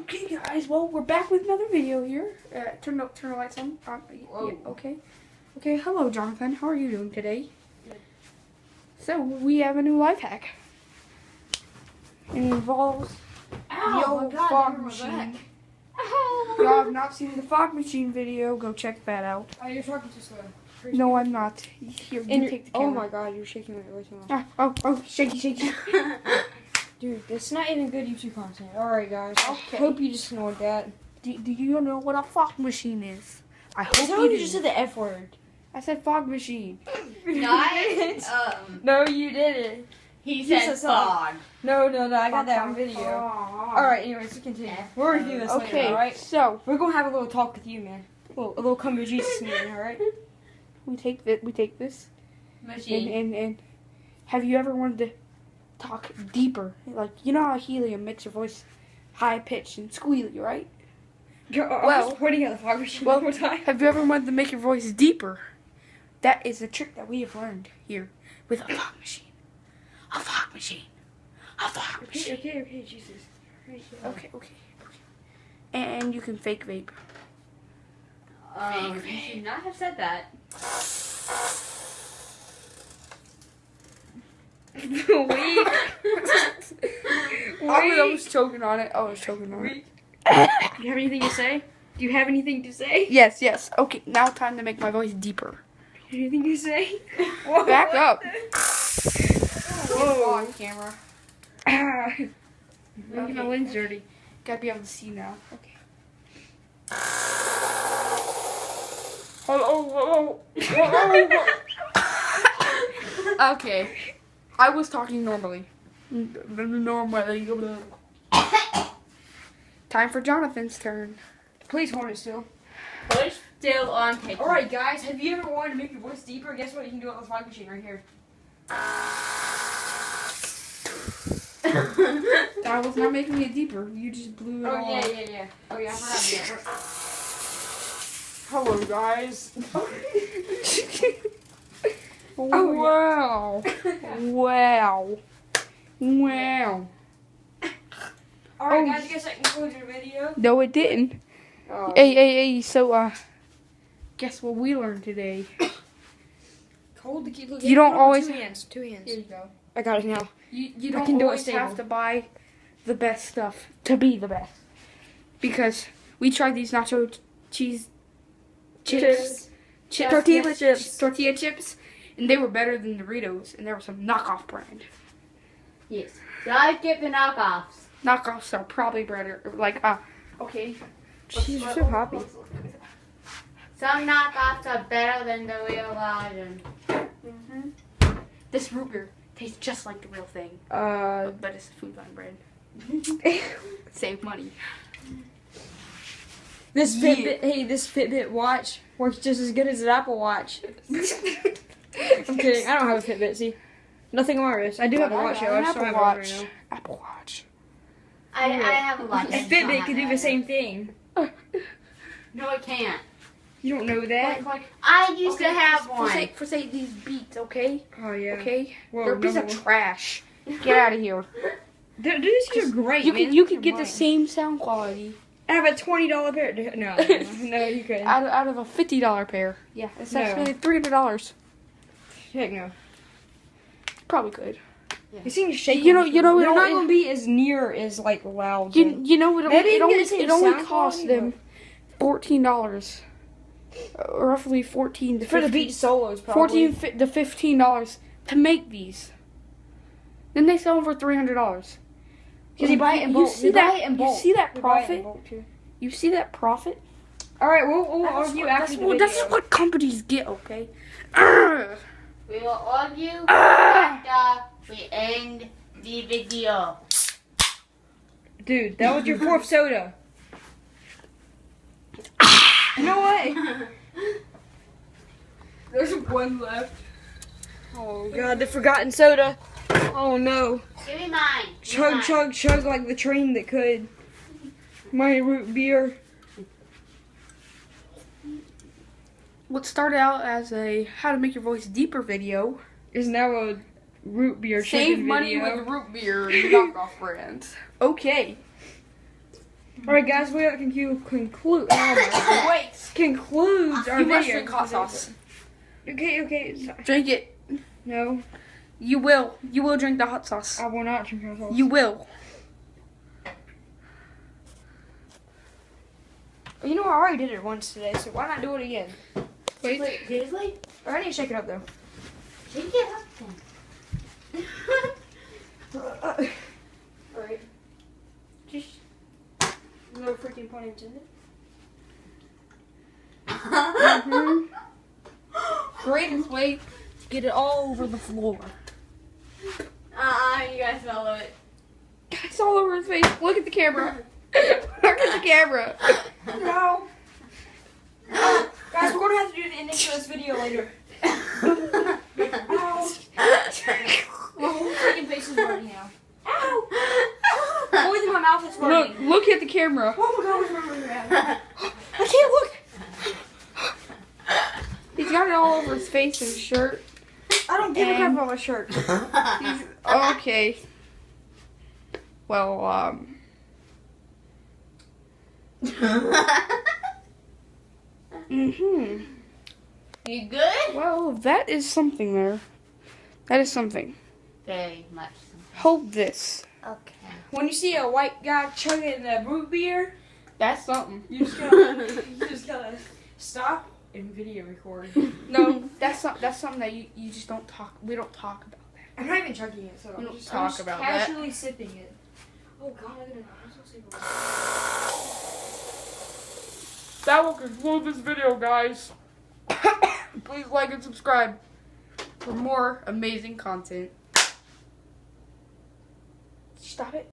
Okay, guys. Well, we're back with another video here. Turn the lights on. Yeah, okay. Okay. Hello, Jonathan. How are you doing today? Good. So we have a new life hack. It involves the old fog machine. Y'all have not seen the fog machine video? Go check that out. Oh, you're talking too slow. No, I'm not. Here, you take the camera. Oh my god, you're shaking my voice too much. Oh, shaky. Dude, that's not even good YouTube content. Alright, guys. Okay. I hope you just ignored that. Do you know what a fog machine is? I hope That's how you you do. just said the F word. I said fog machine. No, you didn't. He said fog. No, I got that on video. Fog. Alright, anyways, let's continue. We'll review this later, Okay, alright? so We're gonna have a little talk with you, man. A little come to Jesus meeting, alright? we take this, Machine. and have you ever wanted to talk deeper? Like, you know how helium makes your voice high pitched and squealy, right? Well, just pointing at the fog machine one more time. Have you ever wanted to make your voice deeper? That is a trick that we have learned here with a fog machine. A fog machine. A fog machine. Okay, Jesus. Okay. And you can fake vape. You should not have said that. Wait. I was choking on it. Wait. Do you have anything to say? Yes. Okay, now time to make my voice deeper. Anything to say? Back up. Whoa. On camera. Look at my lens dirty. Gotta be able to see now. Okay. Hello. Okay. I was talking normally. Time for Jonathan's turn. Please hold it still. Push still on paper. Alright, guys, have you ever wanted to make your voice deeper? Guess what? You can do it with the fog machine right here. I was not making it deeper. You just blew it all Yeah. out. Oh, yeah, I forgot that. Hello, guys. Oh, Wow. Alright, guys, I guess that concludes your video. No, it didn't. Oh. Hey. So, guess what we learned today? Hold the key. Look, You don't always- Two hands. Here you go. I got it now. You I don't can do it always stable. have to buy the best stuff to be the best. Because we tried these nacho cheese chips. Tortilla chips. Tortilla chips. And they were better than Doritos. And there was some knockoff brand. Yes. So I skip the knockoffs. Knockoffs are probably better. Like, okay. Jeez, you're so happy. Some knockoffs are better than the real version. This root beer tastes just like the real thing. But it's Food Line brand. Save money. This Fitbit watch works just as good as an Apple Watch. I'm kidding. I don't have a Fitbit. See, nothing on my wrist. I do have a watch though. I just don't have it on right now. Apple Watch. I have a watch. A Fitbit can do the same thing. No, it can't. You don't know that? I used to have one. For say these Beats, okay? Oh yeah. Okay? Whoa, They're a piece no. of trash. Get out of here. Dude, these are great. You man. could get the Mine. same sound quality I have a $20 pair. No, you couldn't. out of a $50 pair. Yeah, it's No. actually $300. Heck no. Probably could. You seem to shake. You know, they're it not only- gonna be as near as like loud. You know it Maybe only, you can get the same only sound costs quality, them $14. Roughly 14 to for the 15 beach solos, probably. 14 to $15 to make these. Then they sell them for $300. Because you buy it in bulk. You see that? You see that You buy it in profit? bulk, too. You see that profit? All right, we'll argue after the video. That's what companies get, okay? We will argue after we end the video. Dude, that was your fourth soda. No way. There's one left. Oh god, the forgotten soda. Oh no. Give me mine. Chug like the train that could. My root beer. What started out as a how to make your voice deeper video Is now a root beer. Save chicken money video. with root beer, knockoff brands. Okay. Alright, guys, we have to concludes our You must video. drink hot sauce. Okay. Drink it. No, You will. You will drink the hot sauce. I will not drink hot sauce. You will. You know, I already did it once today, so why not do it again? Wait. Seriously? I need to shake it up, though. Shake it up then. Alright. Just no freaking pun intended. Greatest way to get it all over the floor. You guys smell it. It's all over his face. Look at the camera. Look at the camera. No. Guys, we're going to have to do the ending to this video later. Ow. My whole freaking face is burning now. Ow. Only thing my mouth is burning. Look at the camera. Oh my god, what's wrong with that? I can't look. He's got it all over his face and his shirt. I don't give a crap about my shirt. Okay. Well, You good? Well, that is something there. That is something. Very much. Hold this. Okay. When you see a white guy chugging a root beer, That's something. you just gotta stop and video record. No, that's something that you just don't talk. We don't talk about that. I'm not even chugging it, so We I'm don't just, talk I'm just about that. casually sipping it. Oh god, I didn't know. I'm so sick of That will conclude this video, guys. Please like and subscribe for more amazing content. Stop it.